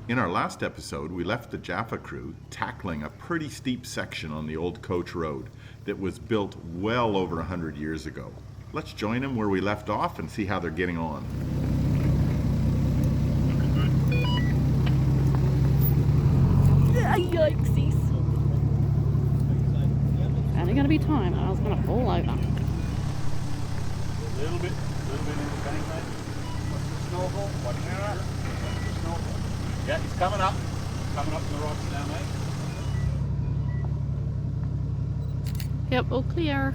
In our last episode, we left the Jafffa crew tackling a pretty steep section on the old coach road that was built well over 100 years ago. Let's join them where we left off and see how they're getting on. Yikesies. Only going to be time. I was going to fall over. A little bit in the bank, mate. Watch the snorkel. Watch the snorkel. Yeah, he's coming up. Coming up to the rocks now, mate. Yep, all clear.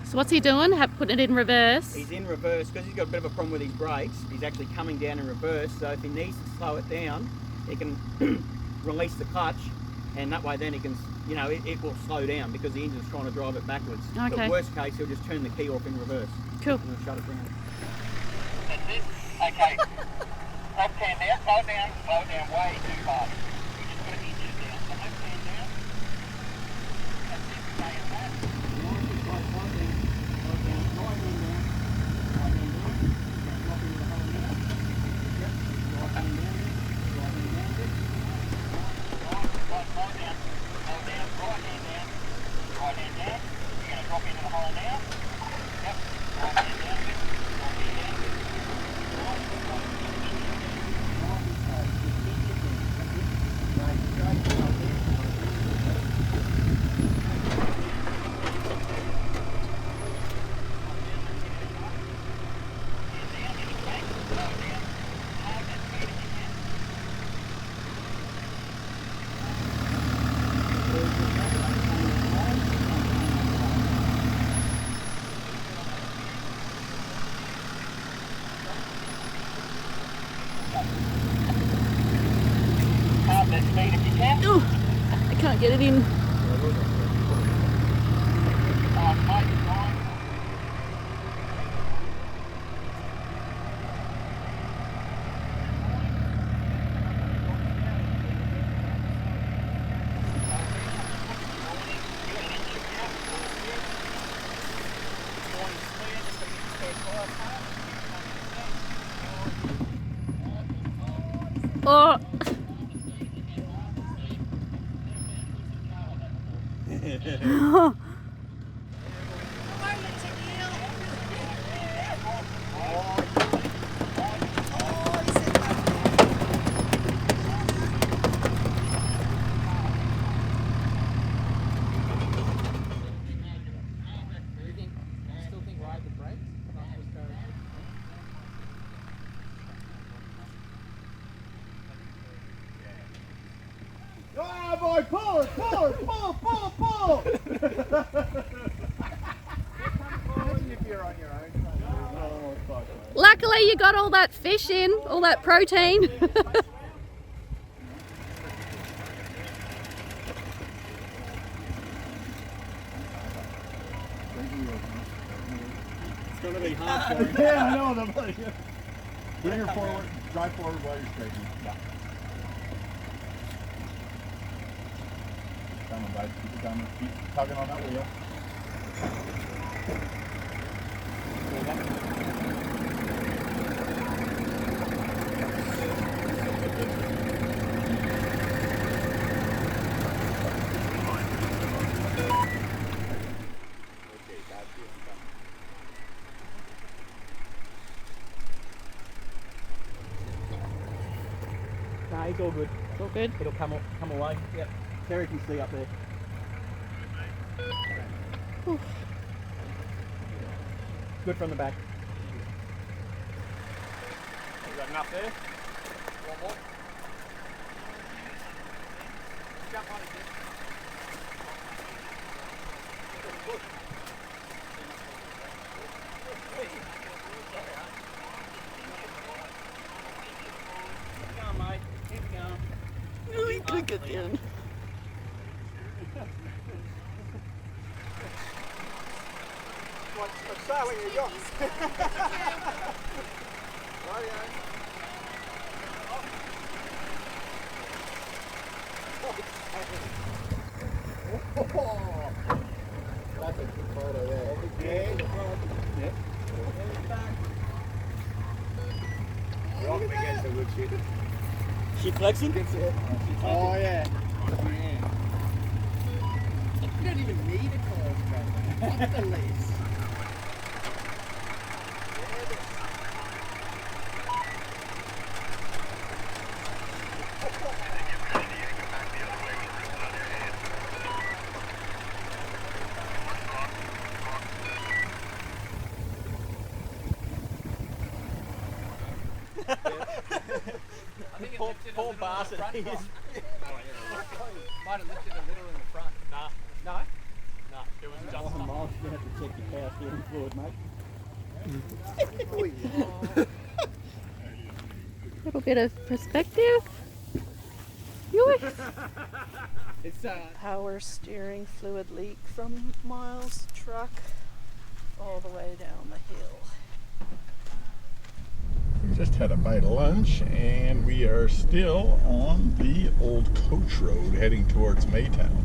So what's he doing? Putting it in reverse? He's in reverse because he's got a bit of a problem with his brakes. He's actually coming down in reverse, so if he needs to slow it down, he can release the clutch, and that way then he can, you know, it will slow down because the engine's trying to drive it backwards. Okay. But worst case, he'll just turn the key off in reverse. Cool. And he'll shut it down. That's it. Okay. Left hand now. Slow down way too fast. You just put an engine down. So left hand down. That's it. Stay in that. Ooh, I can't get it in. Oh. Oh boy, pull it! If you're on your own. Oh, fuck. Luckily you got all that fish in, all that protein. It's gonna be hard for you. Yeah, I know. Bring her forward, drive forward while you're straightening. Yeah. Come on, bud. Keep it down. Keep tugging on that wheel. No, it's all good. It's all good. It'll come away. Yep. Terry can see up there. Oof. Good from the back. You got enough there? One more. Jump on it, Diff. Keep going, mate. Keep going. Really good get down. like sailing a yacht. Rightio. Oh, that's a good photo there. Yep. Rock against the wood shit. She flexing? Oh yeah. You don't even need a call strap. What the least? Poor bastard. Might have lifted a little in the front. Nah. No? No. It was just Oh, Miles, you're going to have to check your power steering fluid, mate. Little bit of perspective. Yoish. It's Power steering fluid leak from Miles' truck all the way down the hill. We just had a bite of lunch and we are still on the old coach road heading towards Maytown.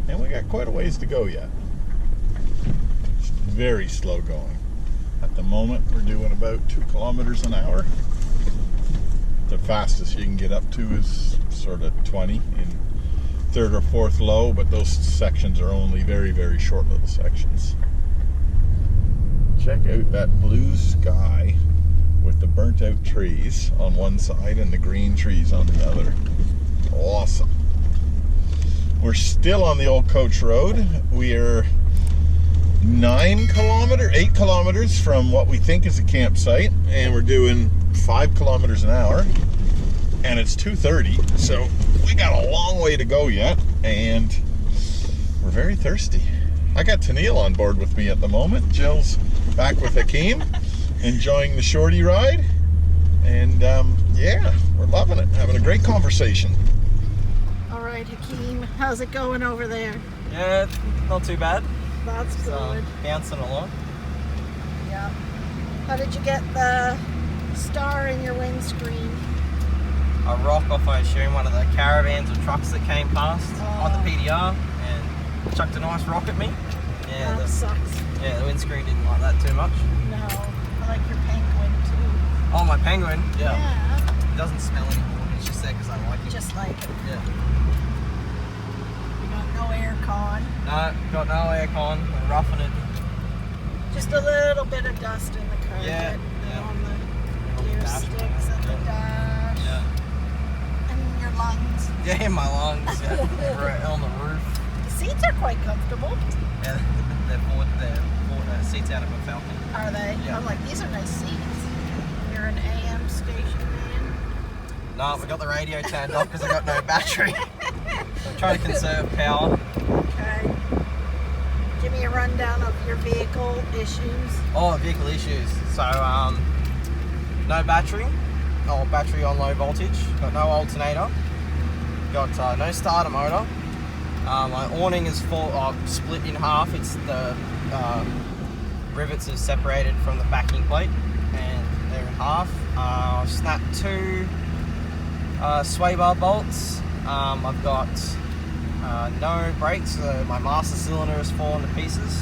And we got quite a ways to go yet. It's very slow going. At the moment we're doing about 2 kilometers an hour. The fastest you can get up to is sort of 20 in 3rd or 4th low, but those sections are only very, very short little sections. Check out that blue sky with the burnt out trees on one side and the green trees on the other. Awesome. We're still on the old coach road. We are 8 kilometers from what we think is a campsite, and we're doing 5 kilometers an hour, and it's 2:30, so we got a long way to go yet, and we're very thirsty. I got Tennille on board with me at the moment. Jill's back with Hakeem, enjoying the shorty ride, and yeah, we're loving it, having a great conversation. All right, Hakeem, how's it going over there? Yeah, not too bad. That's good. Bouncing along. Yeah. How did you get the star in your windscreen? A rock off, I assume, one of the caravans of trucks that came past on the PDR and chucked a nice rock at me. Yeah, That sucks. yeah, the windscreen didn't like that too much. No, I like your penguin too. Oh, my penguin? Yeah. Yeah, It doesn't smell anymore. It's just there because I like it. just like it. Yeah. You got no air con. No, got no aircon. We're roughing it. Just a little bit of dust in the carpet Yeah, and yeah. on the On the gear dashboard, sticks and the dash Yeah. and your lungs. Yeah, in my lungs. Yeah. Right on the roof. The seats are quite comfortable, Yeah, they're seats out of a Falcon. are they? Yeah. I'm like, these are nice seats. You're an AM station man. No, we got the radio turned off because I got no battery. I'm trying to conserve power. Okay. Give me a rundown of your vehicle issues. Oh, vehicle issues. So, no battery. Oh, battery on low voltage. Got no alternator. Got no starter motor. My awning is split in half. It's the rivets are separated from the backing plate, and they're in half. I've snapped 2 sway bar bolts. I've got no brakes. My master cylinder has fallen to pieces.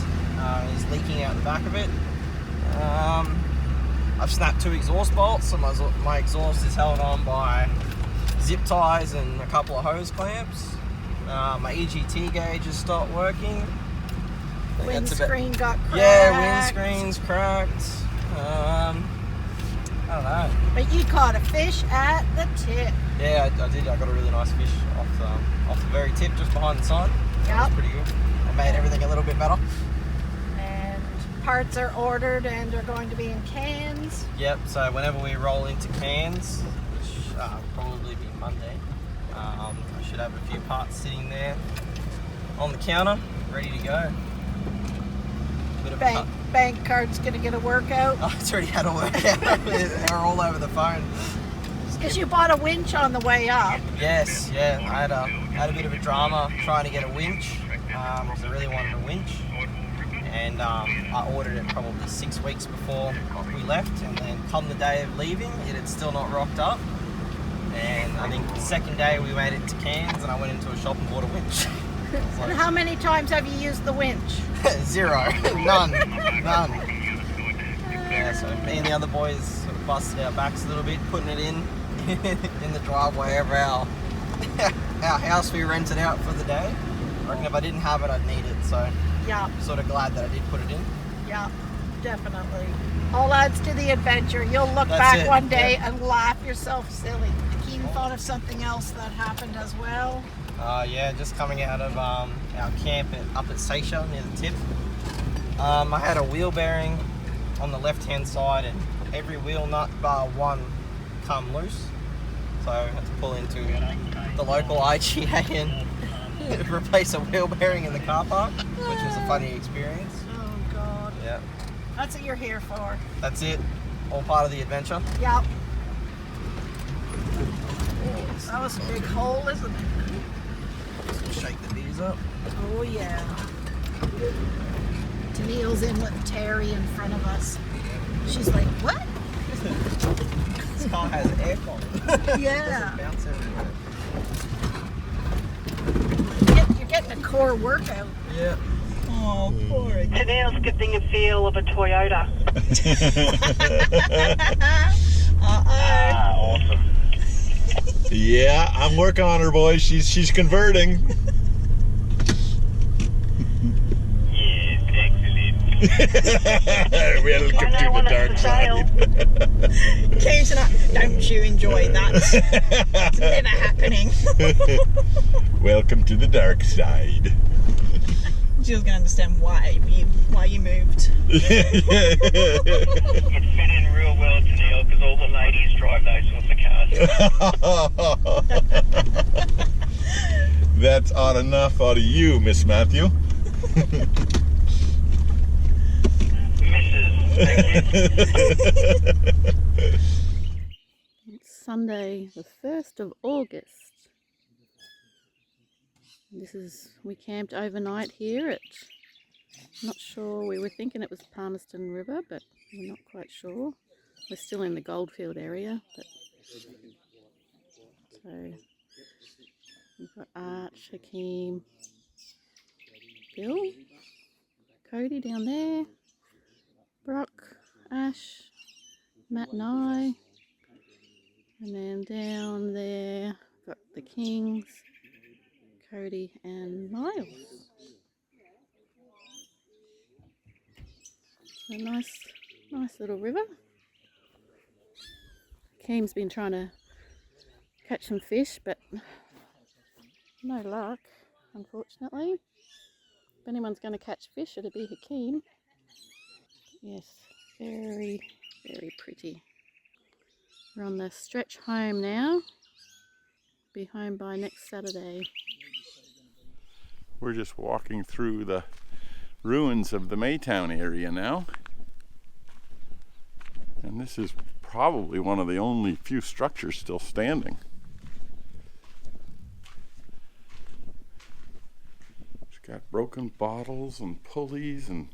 It's leaking out the back of it. I've snapped 2 exhaust bolts, so my exhaust is held on by zip ties and a couple of hose clamps. My EGT gauge has stopped working. Windscreen got cracked. Yeah, windscreen's cracked. I don't know. But you caught a fish at the tip. Yeah, I did. I got a really nice fish off the very tip, just behind the sign. That Yep. was pretty good. I made everything a little bit better. And parts are ordered and are going to be in cans. Yep. So whenever we roll into Cairns, which will probably be Monday, I should have a few parts sitting there on the counter, ready to go. Bit of a Bank card's gonna get a workout. Oh, it's already had a workout. They're all over the phone. Because you bought a winch on the way up. Yes, yeah. I had a bit of a drama trying to get a winch because I really wanted a winch, and I ordered it probably 6 weeks before we left, and then come the day of leaving, it had still not rocked up. And I think the second day we made it to Cairns, and I went into a shop and bought a winch. And how many times have you used the winch? 0. None. Yeah, so me and the other boys sort of busted our backs a little bit, putting it in the driveway of our house we rented out for the day. I reckon if I didn't have it, I'd need it, so Yeah, I'm sort of glad that I did put it in. yeah, definitely. All adds to the adventure. You'll look That's back it, one day yeah. and laugh yourself silly. Keen thought of something else that happened as well. Yeah, just coming out of our camp up at Seisha near the tip. I had a wheel bearing on the left-hand side, and every wheel nut bar one come loose. So I had to pull into the local IGA and replace a wheel bearing in the car park, which was a funny experience. Oh God. Yeah, That's what you're here for. that's it. All part of the adventure. Yep. That was a big hole, isn't it? Just shake the beers up. Oh yeah. Tennille's in with Terry in front of us. She's like, what? This car has aircon. Yeah. Bounce everywhere. You're getting a core workout. Yeah. Oh, poor it. Tennille's getting a feel of a Toyota. Awesome. Yeah, I'm working on her, boys. She's converting. Yes, excellent. Welcome to the dark side. Don't you enjoy that? It's never happening. Welcome to the dark side. She was going to understand why you moved. It fit in real well, Tennille, because all the ladies drive those sorts of cars. That's odd enough out of you, Miss Matthew. It's Sunday, the 1st of August. We camped overnight here at, not sure, we were thinking it was Palmerston River, but we're not quite sure. We're still in the Goldfield area, but so we've got Arch, Hakeem, Bill, Cody down there, Brock, Ash, Matt and I, and then down there got the Kings, Cody and Miles. A nice little river. Keem's been trying to catch some fish, but no luck, unfortunately. If anyone's going to catch fish, it'll be Hakeem. Yes, very, very pretty. We're on the stretch home now. Be home by next Saturday. We're just walking through the ruins of the Maytown area now. And this is probably one of the only few structures still standing. It's got broken bottles and pulleys and...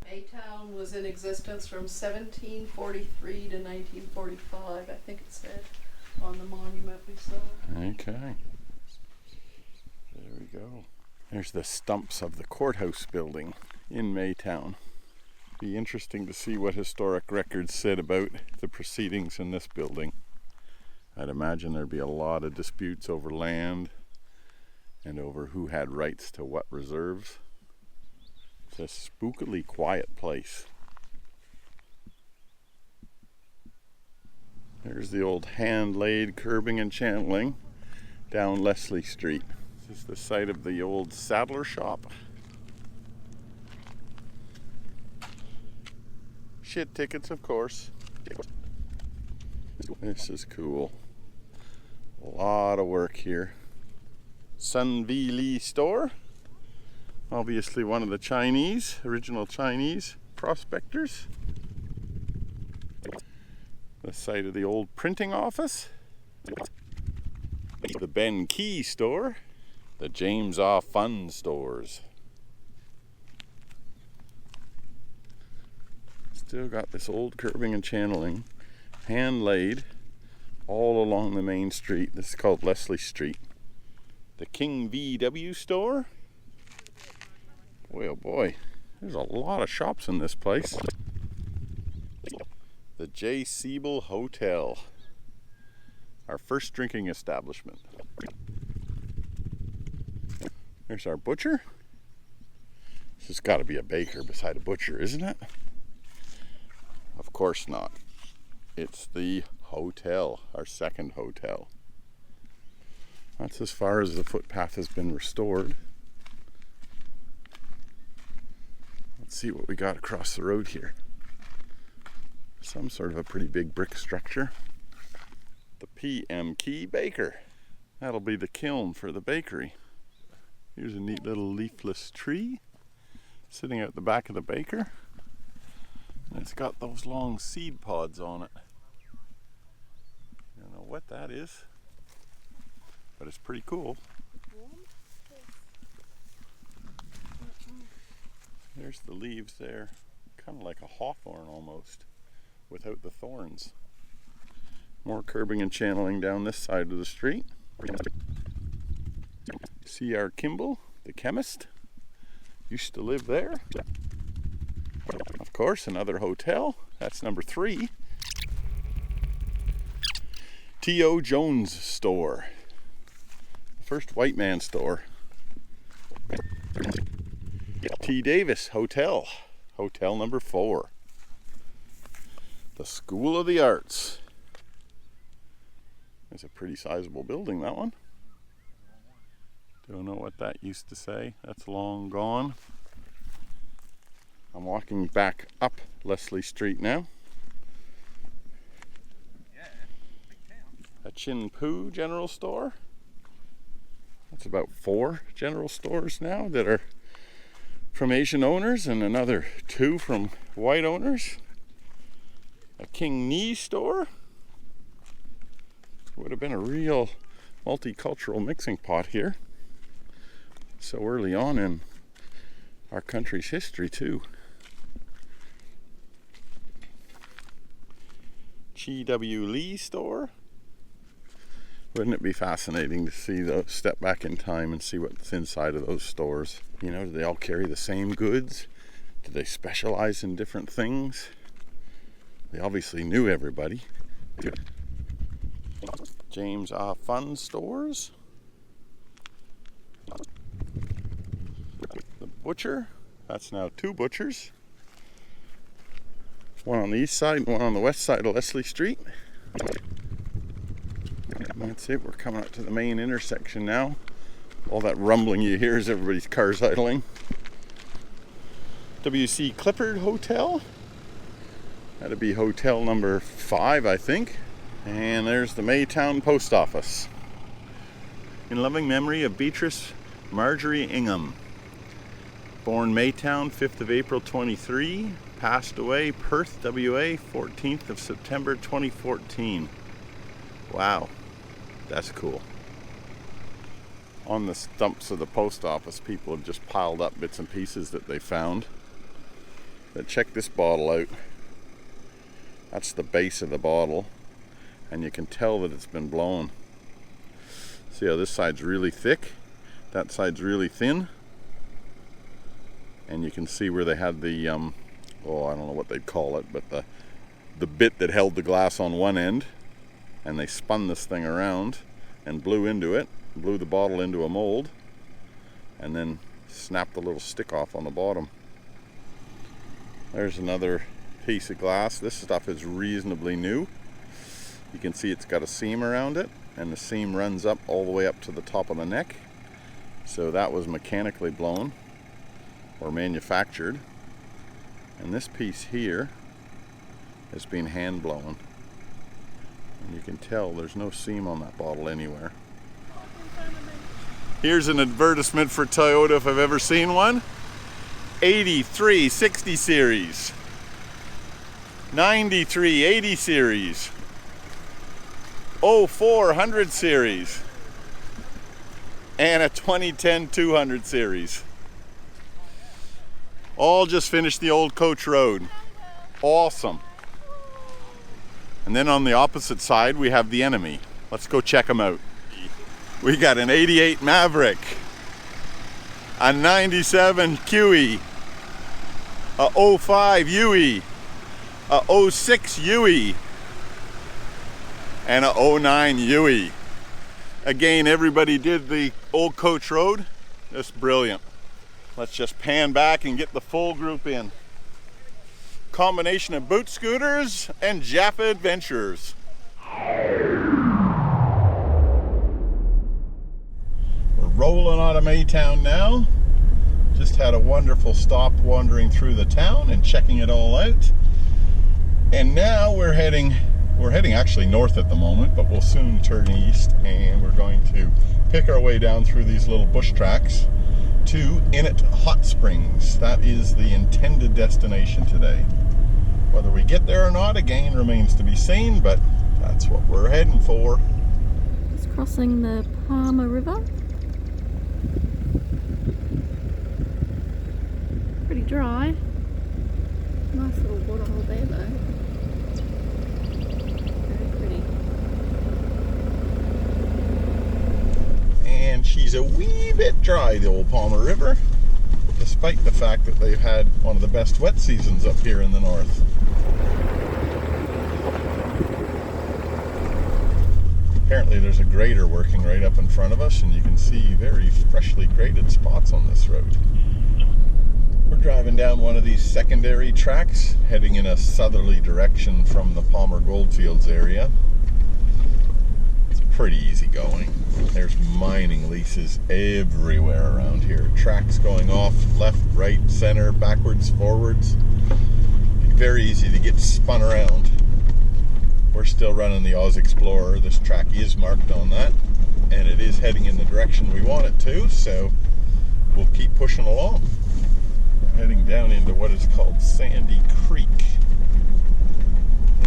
Maytown was in existence from 1743 to 1945, I think it said on the monument we saw. Okay. There we go. There's the stumps of the courthouse building in Maytown. Be interesting to see what historic records said about the proceedings in this building. I'd imagine there'd be a lot of disputes over land and over who had rights to what reserves. It's a spookily quiet place. There's the old hand-laid curbing and channeling down Leslie Street. This is the site of the old saddler shop. Shit tickets, of course. This is cool. A lot of work here. Sunvili store. Obviously one of the original Chinese prospectors. The site of the old printing office. The Ben Key store. The James A. Fun stores. Still got this old curbing and channeling, hand laid all along the main street. This is called Leslie Street. The King VW store. Boy, oh boy, there's a lot of shops in this place. The J. Siebel Hotel, our first drinking establishment. There's our butcher. This has got to be a baker beside a butcher, isn't it? Of course not. It's the hotel, our second hotel. That's as far as the footpath has been restored. Let's see what we got across the road here. Some sort of a pretty big brick structure. The PM Key Baker. That'll be the kiln for the bakery. Here's a neat little leafless tree sitting out the back of the baker. And it's got those long seed pods on it. I don't know what that is, but it's pretty cool. There's the leaves there, kind of like a hawthorn almost, without the thorns. More curbing and channeling down this side of the street. C.R. Kimball, the chemist, used to live there. Of course, another hotel. That's number 3. T.O. Jones store. First white man store. T. Davis Hotel. Hotel number 4. The School of the Arts. It's a pretty sizable building, that one. Don't know what that used to say. That's long gone. I'm walking back up Leslie Street now. A Chin Poo general store. That's about 4 general stores now that are from Asian owners and another 2 from white owners. A King Knee store. Would have been a real multicultural mixing pot here. So early on in our country's history too. G.W. Lee store. Wouldn't it be fascinating to see those, step back in time and see what's inside of those stores? You know, do they all carry the same goods? Do they specialize in different things? They obviously knew everybody. James Fun stores. The butcher. That's now 2 butchers. One on the east side and one on the west side of Leslie Street. That's it, we're coming up to the main intersection now. All that rumbling you hear is everybody's cars idling. W.C. Clifford Hotel. That'd be hotel number 5, I think. And there's the Maytown Post Office. In loving memory of Beatrice Marjorie Ingham. Born Maytown, 5th of April 23. Passed away Perth, WA, 14th of September 2014. Wow, that's cool. On the stumps of the post office, people have just piled up bits and pieces that they found. But check this bottle out. That's the base of the bottle, and you can tell that it's been blown. See how this side's really thick, that side's really thin, and you can see where they had the I don't know what they'd call it, but the bit that held the glass on one end, and they spun this thing around and blew into it, blew the bottle into a mold, and then snapped the little stick off on the bottom. There's another piece of glass. This stuff is reasonably new. You can see it's got a seam around it, and the seam runs up all the way up to the top of the neck. So that was mechanically blown or manufactured. And this piece here has been hand blown. And you can tell there's no seam on that bottle anywhere. Here's an advertisement for Toyota if I've ever seen one. 83 60 series. 93 80 series. 04 100 series. And a 2010 200 series. All just finished the old coach road. Awesome. And then on the opposite side, we have the enemy. Let's go check them out. We got an 88 Maverick, a 97 QE, a 05 UE, a 06 UE, and a 09 UE. Again, everybody did the old coach road. That's brilliant. Let's just pan back and get the full group in. Combination of boot scooters and Jafffa Adventures. We're rolling out of Maytown now. Just had a wonderful stop wandering through the town and checking it all out. And now we're heading actually north at the moment, but we'll soon turn east, and we're going to pick our way down through these little bush tracks to Init Hot Springs. That is the intended destination today. Whether we get there or not, again, remains to be seen, but that's what we're heading for. Just crossing the Palmer River. Pretty dry. Nice little waterhole there though. And she's a wee bit dry, the old Palmer River, despite the fact that they've had one of the best wet seasons up here in the north. Apparently there's a grader working right up in front of us, and you can see very freshly graded spots on this road. We're driving down one of these secondary tracks, heading in a southerly direction from the Palmer Goldfields area. Pretty easy going. There's mining leases everywhere around here. Tracks going off left, right, center, backwards, forwards. Very easy to get spun around. We're still running the Oz Explorer. This track is marked on that, and it is heading in the direction we want it to, so we'll keep pushing along. We're heading down into what is called Sandy Creek,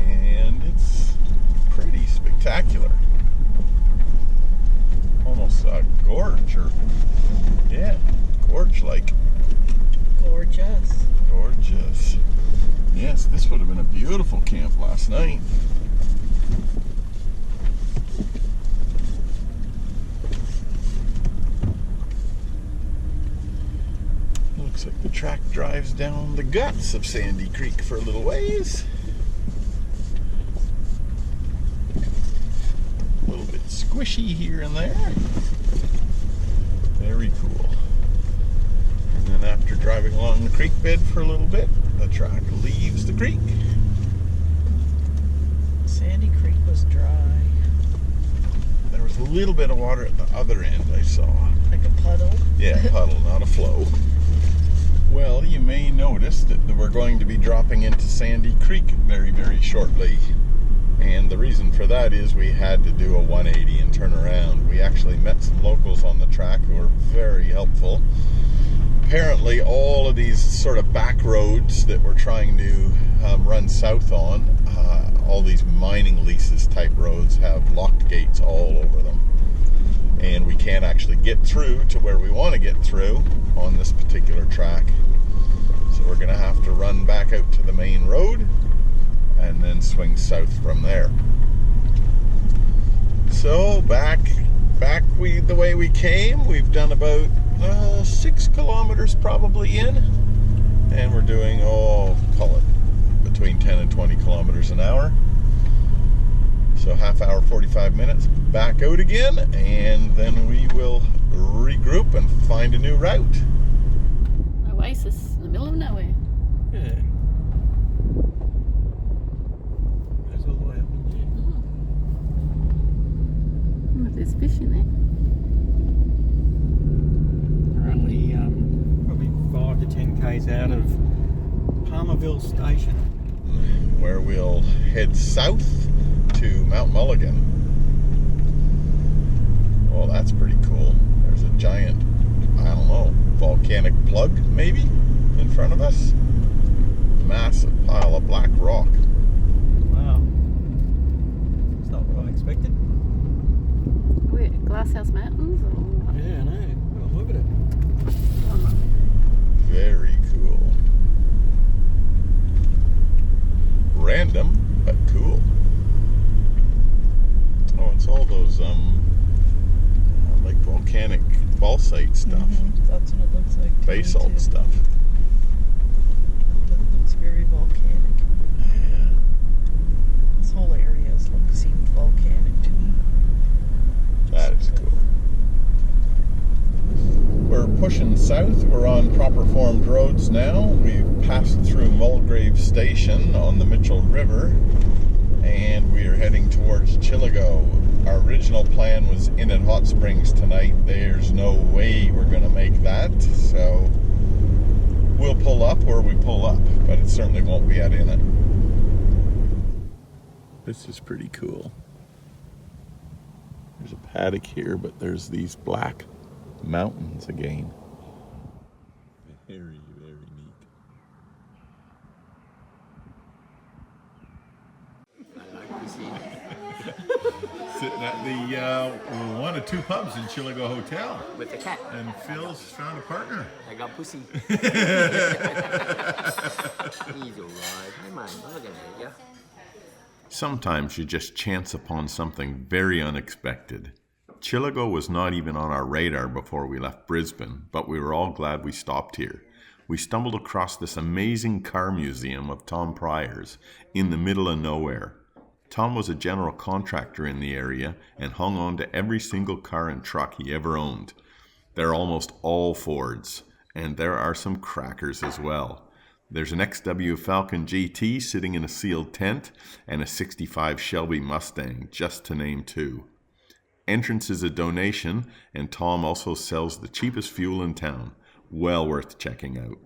and it's pretty spectacular. Almost a gorge, or yeah, gorge-like. Gorgeous. Gorgeous. Yes, this would have been a beautiful camp last night. Looks like the track drives down the guts of Sandy Creek for a little ways. Squishy here and there. Very cool. And then after driving along the creek bed for a little bit, the track leaves the creek. Sandy Creek was dry. There was a little bit of water at the other end, I saw. Like a puddle? Yeah, puddle, not a flow. Well, you may notice that we're going to be dropping into Sandy Creek very, very shortly. And the reason for that is we had to do a 180 and turn around. We actually met some locals on the track who were very helpful. Apparently all of these sort of back roads that we're trying to run south on, all these mining leases type roads have locked gates all over them. And we can't actually get through to where we want to get through on this particular track. So we're going to have to run back out to the main road and then swing south from there. So back the way we came. We've done about 6 kilometers probably in, and we're doing, call it between 10 and 20 kilometers an hour. So half hour, 45 minutes, back out again, and then we will regroup and find a new route. Oasis in the middle of nowhere. Yeah. Goes all the way up in there. I wonder if there's fish in there. We're only probably 5 to 10 k's out of Palmerville Station, where we'll head south to Mount Mulligan. Oh, that's pretty cool. There's a giant, I don't know, volcanic plug maybe in front of us. Massive pile of black rock. Wow. It's not what I expected. We're at Glasshouse Mountains or what? Yeah, I know. Well, look at it. Very cool. stuff. That's what it looks like. to me, Basalt too. stuff. It looks very volcanic. Yeah. This whole area seemed volcanic to me. That is cool. We're pushing south. We're on proper formed roads now. We've passed through Mulgrave Station on the Mitchell River, and we are heading towards Chillago. Our original plan was in at Hot Springs tonight. There's no way we're going to make that, so we'll pull up where we pull up, but it certainly won't be at Innet. This is pretty cool. There's a paddock here, but there's these black mountains again. Very, very neat. Sitting at the one of two pubs in Chillago Hotel. With the cat. And Phil's found a partner. I got pussy. He's alright. Hey man, I'm not gonna hit ya. Sometimes you just chance upon something very unexpected. Chillago was not even on our radar before we left Brisbane, but we were all glad we stopped here. We stumbled across this amazing car museum of Tom Pryor's in the middle of nowhere. Tom was a general contractor in the area and hung on to every single car and truck he ever owned. They're almost all Fords, and there are some crackers as well. There's an XW Falcon GT sitting in a sealed tent and a 65 Shelby Mustang, just to name two. Entrance is a donation, and Tom also sells the cheapest fuel in town. Well worth checking out.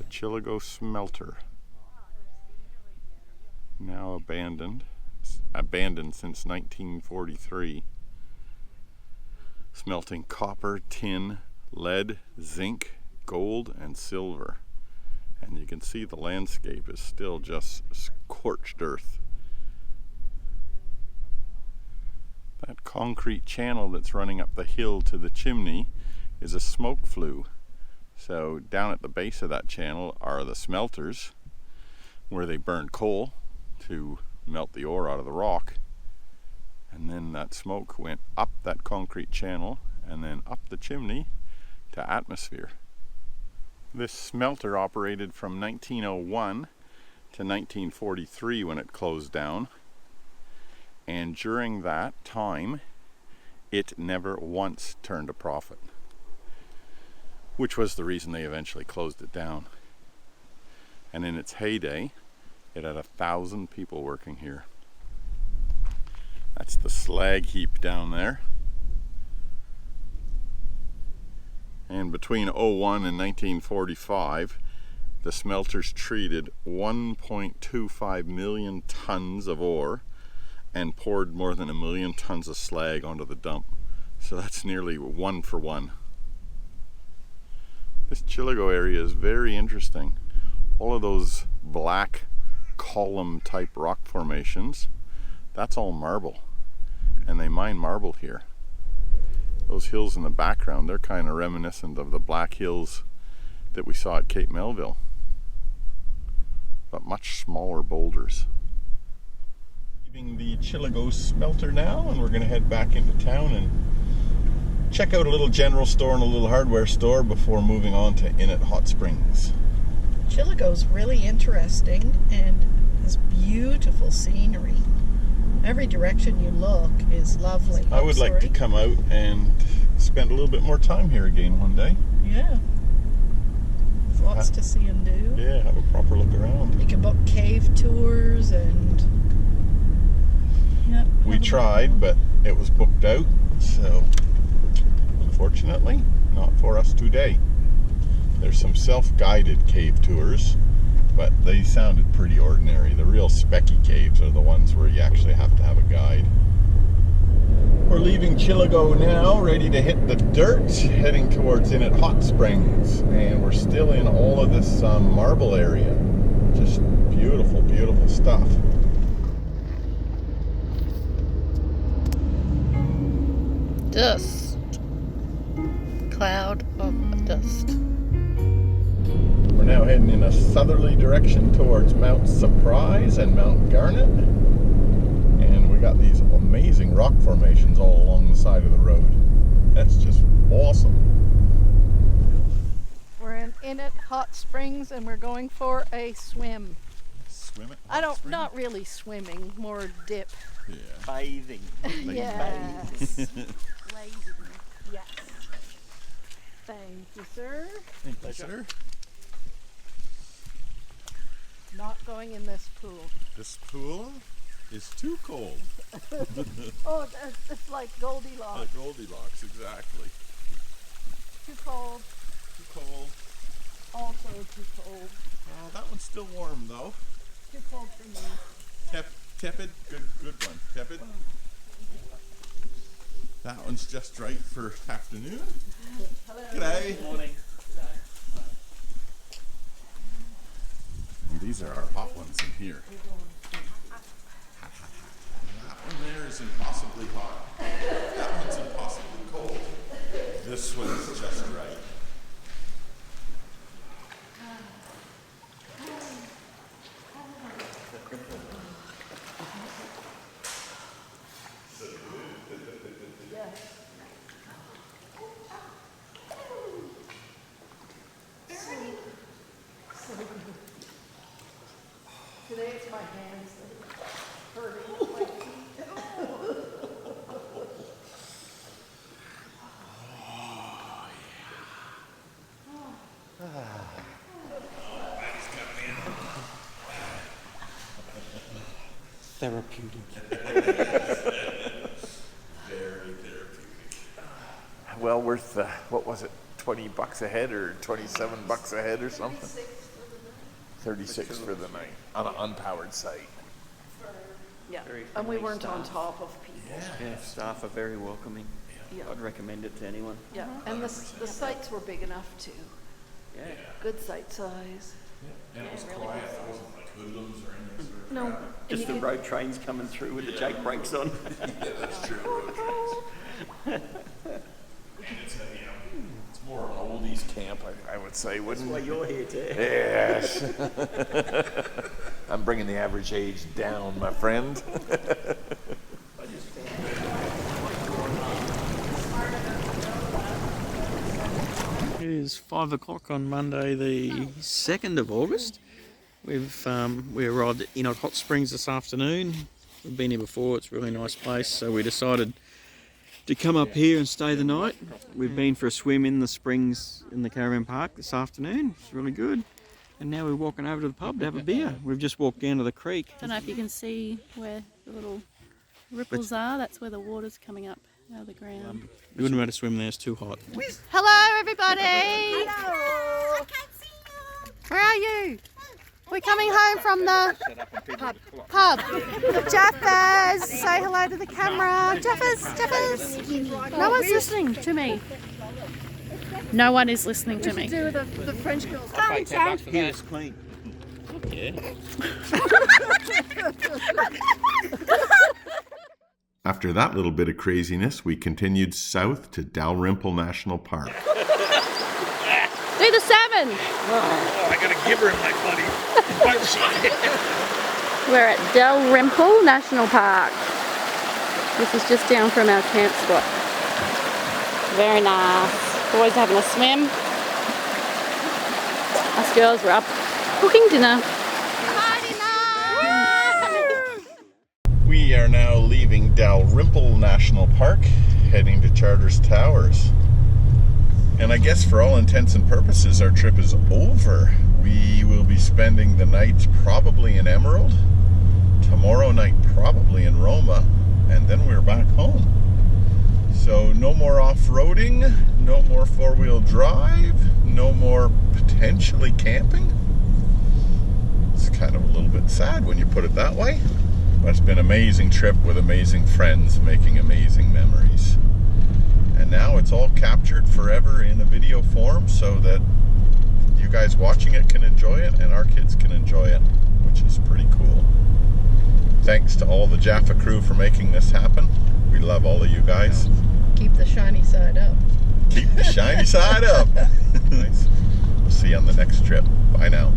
Chillago Smelter, now abandoned since 1943, smelting copper, tin, lead, zinc, gold, and silver. And you can see the landscape is still just scorched earth. That concrete channel that's running up the hill to the chimney is a smoke flue. So down at the base of that channel are the smelters where they burn coal to melt the ore out of the rock. And then that smoke went up that concrete channel and then up the chimney to atmosphere. This smelter operated from 1901 to 1943 when it closed down. And during that time, it never once turned a profit, which was the reason they eventually closed it down. And in its heyday, it had 1,000 people working here. That's the slag heap down there. And between 01 and 1945, the smelters treated 1.25 million tons of ore and poured more than 1 million tons of slag onto the dump. So that's nearly 1 for 1. This Chillago area is very interesting. All of those black column type rock formations, that's all marble. And they mine marble here. Those hills in the background, they're kind of reminiscent of the black hills that we saw at Cape Melville, but much smaller boulders. Leaving the Chillago Smelter now, and we're going to head back into town and check out a little general store and a little hardware store before moving on to Innet Hot Springs. Chillago's really interesting and has beautiful scenery. Every direction you look is lovely. I would like to come out and spend a little bit more time here again one day. Yeah. There's lots to see and do. Yeah, have a proper look around. You can book cave tours and... Yep, we tried, but it was booked out, so unfortunately, not for us today. There's some self-guided cave tours, but they sounded pretty ordinary. The real specky caves are the ones where you actually have to have a guide. We're leaving Chillago now, ready to hit the dirt, heading towards Innet Hot Springs, and we're still in all of this marble area. Just beautiful, beautiful stuff. Dust. Cloud of dust. We're now heading in a southerly direction towards Mount Surprise and Mount Garnet. And we got these amazing rock formations all along the side of the road. That's just awesome. We're in at Hot Springs and we're going for a swim. Swim it? Not really swimming, more dip. Yeah. Bathing. Yes. Yes. Thank you, sir. Thank you, sir. Not going in this pool. This pool is too cold. Oh, it's like Goldilocks. Goldilocks, exactly. Too cold. Too cold. Also too cold. Oh, that one's still warm though. Too cold for me. Tepid, good one. Tepid. That one's just right for afternoon. Hello. G'day. Morning. And these are our hot ones in here. That one there is impossibly hot. That one's impossibly cold. This one's just right. Today it's my hands that are hurting my feet. Therapeutic. Very therapeutic. Well worth, what was it, $20 a head or $27 a head or something? 36 for the night on an unpowered site. Yeah, Very and we friendly weren't on staff. top of people. Yeah, staff are very welcoming. Yeah. I'd recommend it to anyone. Yeah, and the sites were big enough too. Yeah. Good site size. And it was quiet, it wasn't like hoodlums or anything sort of No, crap. and Just the you road trains coming through with the Jake brakes on. Yeah, that's true. Road trains. And it's more of an oldies camp, I would say, wouldn't Well, it? you're here too. Yes. I'm bringing the average age down, my friend. It is 5 o'clock on Monday, the 2nd of August. We arrived in at Hot Springs this afternoon. We've been here before, it's a really nice place, so we decided to come up here and stay the night. We've been for a swim in the springs in the caravan park this afternoon. It's really good. And now we're walking over to the pub to have a beer. We've just walked down to the creek. Don't know if you can see where the little ripples are. That's where the water's coming up out of the ground. We wouldn't be able to swim there, it's too hot. Hello, everybody. Hello. I can't see you. Where are you? We're coming home from the pub. The Jaffas. Say hello to the camera. Jaffas. No one's listening to me. No one is listening to me. do the French girls. Yes, clean. After that little bit of craziness, we continued south to Dalrymple National Park. Do the 7. Oh, I got a gibber in my bloody butt cheek. We're at Dalrymple National Park. This is just down from our camp spot. Very nice. Boys are having a swim. Us girls were up cooking dinner. We are now leaving Dalrymple National Park, heading to Charters Towers. And I guess for all intents and purposes, our trip is over. We will be spending the night probably in Emerald, tomorrow night probably in Roma, and then we're back home. So no more off-roading, no more four-wheel drive, no more potentially camping. It's kind of a little bit sad when you put it that way. But it's been an amazing trip with amazing friends, making amazing memories. And now it's all captured forever in a video form so that you guys watching it can enjoy it and our kids can enjoy it, which is pretty cool. Thanks to all the Jafffa crew for making this happen. We love all of you guys. keep the shiny side up. Keep the shiny side up. Nice. We'll see you on the next trip. Bye now.